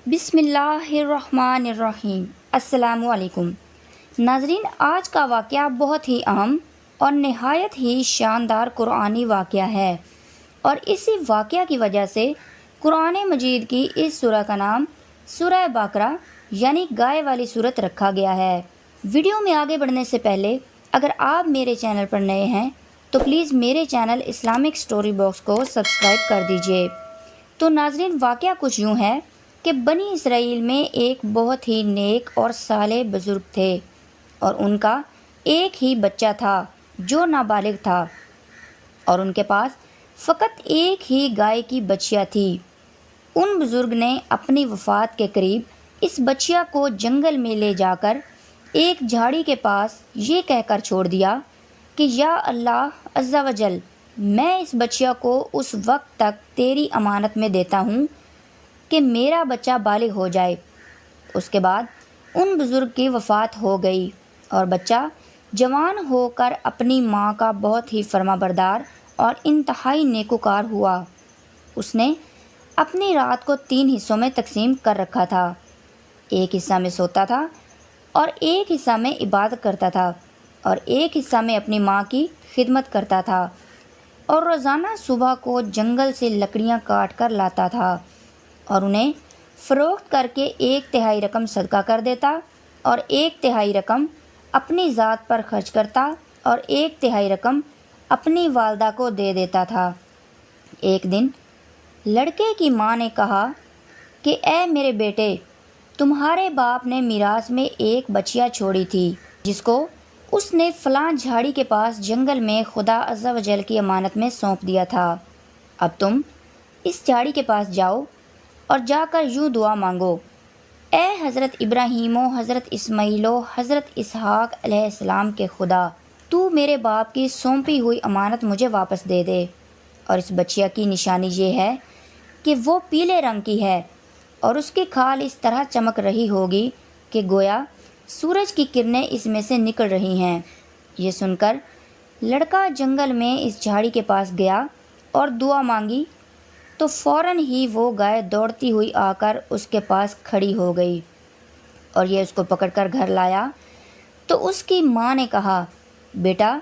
بسم اللہ الرحمن الرحیم۔ السلام علیکم ناظرین، آج کا واقعہ بہت ہی اہم اور نہایت ہی شاندار قرآنی واقعہ ہے، اور اسی واقعہ کی وجہ سے قرآن مجید کی اس سورہ کا نام سورہ بقرہ یعنی گائے والی سورت رکھا گیا ہے۔ ویڈیو میں آگے بڑھنے سے پہلے اگر آپ میرے چینل پر نئے ہیں تو پلیز میرے چینل اسلامک سٹوری باکس کو سبسکرائب کر دیجئے۔ تو ناظرین، واقعہ کچھ یوں ہے کہ بنی اسرائیل میں ایک بہت ہی نیک اور صالح بزرگ تھے، اور ان کا ایک ہی بچہ تھا جو نابالغ تھا، اور ان کے پاس فقط ایک ہی گائے کی بچیا تھی۔ ان بزرگ نے اپنی وفات کے قریب اس بچیا کو جنگل میں لے جا کر ایک جھاڑی کے پاس یہ کہہ کر چھوڑ دیا کہ یا اللہ عز و جل، میں اس بچیا کو اس وقت تک تیری امانت میں دیتا ہوں کہ میرا بچہ بالغ ہو جائے۔ اس کے بعد ان بزرگ کی وفات ہو گئی، اور بچہ جوان ہو کر اپنی ماں کا بہت ہی فرما بردار اور انتہائی نیکوکار ہوا۔ اس نے اپنی رات کو 3 حصوں میں تقسیم کر رکھا تھا۔ ایک حصہ میں سوتا تھا، اور ایک حصہ میں عبادت کرتا تھا، اور ایک حصہ میں اپنی ماں کی خدمت کرتا تھا، اور روزانہ صبح کو جنگل سے لکڑیاں کاٹ کر لاتا تھا اور انہیں فروخت کر کے 1/3 رقم صدقہ کر دیتا، اور 1/3 رقم اپنی ذات پر خرچ کرتا، اور 1/3 رقم اپنی والدہ کو دے دیتا تھا۔ ایک دن لڑکے کی ماں نے کہا کہ اے میرے بیٹے، تمہارے باپ نے میراث میں ایک بچیا چھوڑی تھی جس کو اس نے فلاں جھاڑی کے پاس جنگل میں خدا عز و جل کی امانت میں سونپ دیا تھا۔ اب تم اس جھاڑی کے پاس جاؤ اور جا کر یوں دعا مانگو، اے حضرت ابراہیم و حضرت اسماعیل و حضرت اسحاق علیہ السلام کے خدا، تو میرے باپ کی سونپی ہوئی امانت مجھے واپس دے دے۔ اور اس بچیا کی نشانی یہ ہے کہ وہ پیلے رنگ کی ہے، اور اس کی کھال اس طرح چمک رہی ہوگی کہ گویا سورج کی کرنیں اس میں سے نکل رہی ہیں۔ یہ سن کر لڑکا جنگل میں اس جھاڑی کے پاس گیا اور دعا مانگی، تو فوراً ہی وہ گائے دوڑتی ہوئی آ کر اس کے پاس کھڑی ہو گئی، اور یہ اس کو پکڑ کر گھر لایا۔ تو اس کی ماں نے کہا، بیٹا،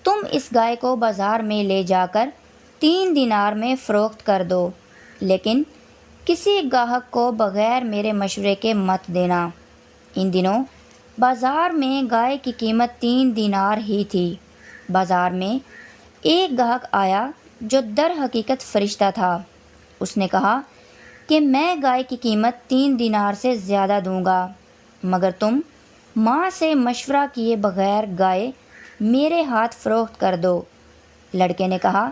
تم اس گائے کو بازار میں لے جا کر 3 دینار میں فروخت کر دو، لیکن کسی گاہک کو بغیر میرے مشورے کے مت دینا۔ ان دنوں بازار میں گائے کی قیمت 3 دینار ہی تھی۔ بازار میں ایک گاہک آیا جو در حقیقت فرشتہ تھا۔ اس نے کہا کہ میں گائے کی قیمت 3 دینار سے زیادہ دوں گا، مگر تم ماں سے مشورہ کیے بغیر گائے میرے ہاتھ فروخت کر دو۔ لڑکے نے کہا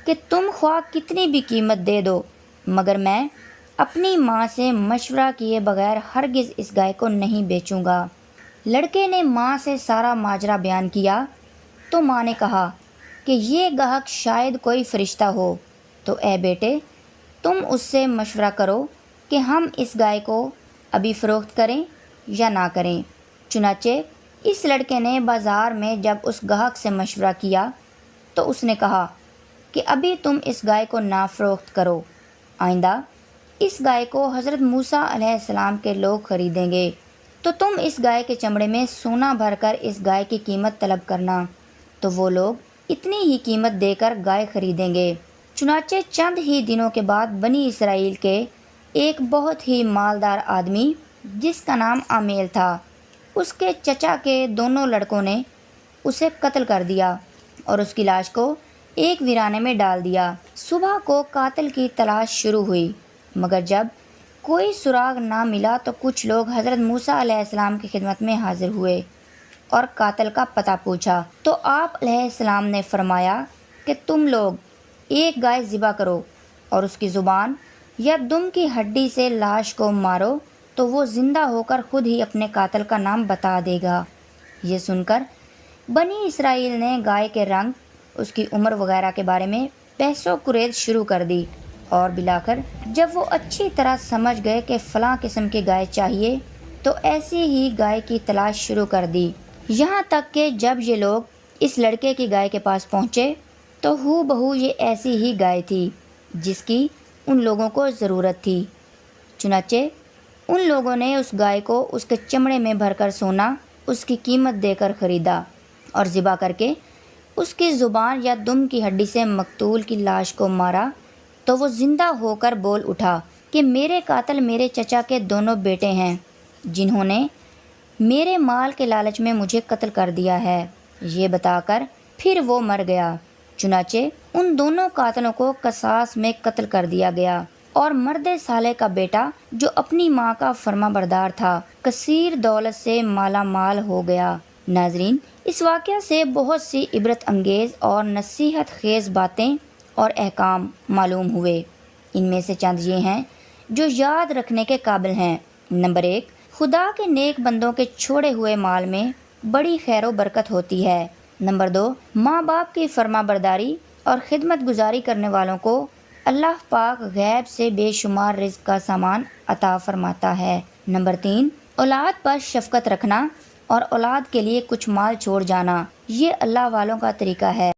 کہ تم خواہ کتنی بھی قیمت دے دو، مگر میں اپنی ماں سے مشورہ کیے بغیر ہرگز اس گائے کو نہیں بیچوں گا۔ لڑکے نے ماں سے سارا ماجرا بیان کیا، تو ماں نے کہا کہ یہ گاہک شاید کوئی فرشتہ ہو، تو اے بیٹے، تم اس سے مشورہ کرو کہ ہم اس گائے کو ابھی فروخت کریں یا نہ کریں۔ چنانچہ اس لڑکے نے بازار میں جب اس گاہک سے مشورہ کیا تو اس نے کہا کہ ابھی تم اس گائے کو نہ فروخت کرو، آئندہ اس گائے کو حضرت موسیٰ علیہ السلام کے لوگ خریدیں گے، تو تم اس گائے کے چمڑے میں سونا بھر کر اس گائے کی قیمت طلب کرنا، تو وہ لوگ اتنی ہی قیمت دے کر گائے خریدیں گے۔ چنانچہ چند ہی دنوں کے بعد بنی اسرائیل کے ایک بہت ہی مالدار آدمی جس کا نام عامیل تھا، اس کے چچا کے دونوں لڑکوں نے اسے قتل کر دیا اور اس کی لاش کو ایک ویرانے میں ڈال دیا۔ صبح کو قاتل کی تلاش شروع ہوئی، مگر جب کوئی سراغ نہ ملا تو کچھ لوگ حضرت موسیٰ علیہ السلام کی خدمت میں حاضر ہوئے اور قاتل کا پتہ پوچھا، تو آپ علیہ السلام نے فرمایا کہ تم لوگ ایک گائے ذبح کرو اور اس کی زبان یا دم کی ہڈی سے لاش کو مارو، تو وہ زندہ ہو کر خود ہی اپنے قاتل کا نام بتا دے گا۔ یہ سن کر بنی اسرائیل نے گائے کے رنگ، اس کی عمر وغیرہ کے بارے میں بحث و کرید شروع کر دی، اور بلاخر جب وہ اچھی طرح سمجھ گئے کہ فلاں قسم کی گائے چاہیے تو ایسی ہی گائے کی تلاش شروع کر دی، یہاں تک کہ جب یہ لوگ اس لڑکے کی گائے کے پاس پہنچے تو ہو بہو یہ ایسی ہی گائے تھی جس کی ان لوگوں کو ضرورت تھی۔ چنانچہ ان لوگوں نے اس گائے کو اس کے چمڑے میں بھر کر سونا اس کی قیمت دے کر خریدا اور ذبح کر کے اس کی زبان یا دم کی ہڈی سے مقتول کی لاش کو مارا تو وہ زندہ ہو کر بول اٹھا کہ میرے قاتل میرے چچا کے دونوں بیٹے ہیں جنہوں نے میرے مال کے لالچ میں مجھے قتل کر دیا ہے۔ یہ بتا کر پھر وہ مر گیا۔ چنانچہ ان دونوں قاتلوں کو قصاص میں قتل کر دیا گیا اور مرد صالح کا بیٹا جو اپنی ماں کا فرما بردار تھا کثیر دولت سے مالا مال ہو گیا۔ ناظرین، اس واقعہ سے بہت سی عبرت انگیز اور نصیحت خیز باتیں اور احکام معلوم ہوئے۔ ان میں سے چند یہ ہیں جو یاد رکھنے کے قابل ہیں۔ نمبر 1، خدا کے نیک بندوں کے چھوڑے ہوئے مال میں بڑی خیر و برکت ہوتی ہے۔ نمبر 2، ماں باپ کی فرما برداری اور خدمت گزاری کرنے والوں کو اللہ پاک غیب سے بے شمار رزق کا سامان عطا فرماتا ہے۔ نمبر 3، اولاد پر شفقت رکھنا اور اولاد کے لیے کچھ مال چھوڑ جانا، یہ اللہ والوں کا طریقہ ہے۔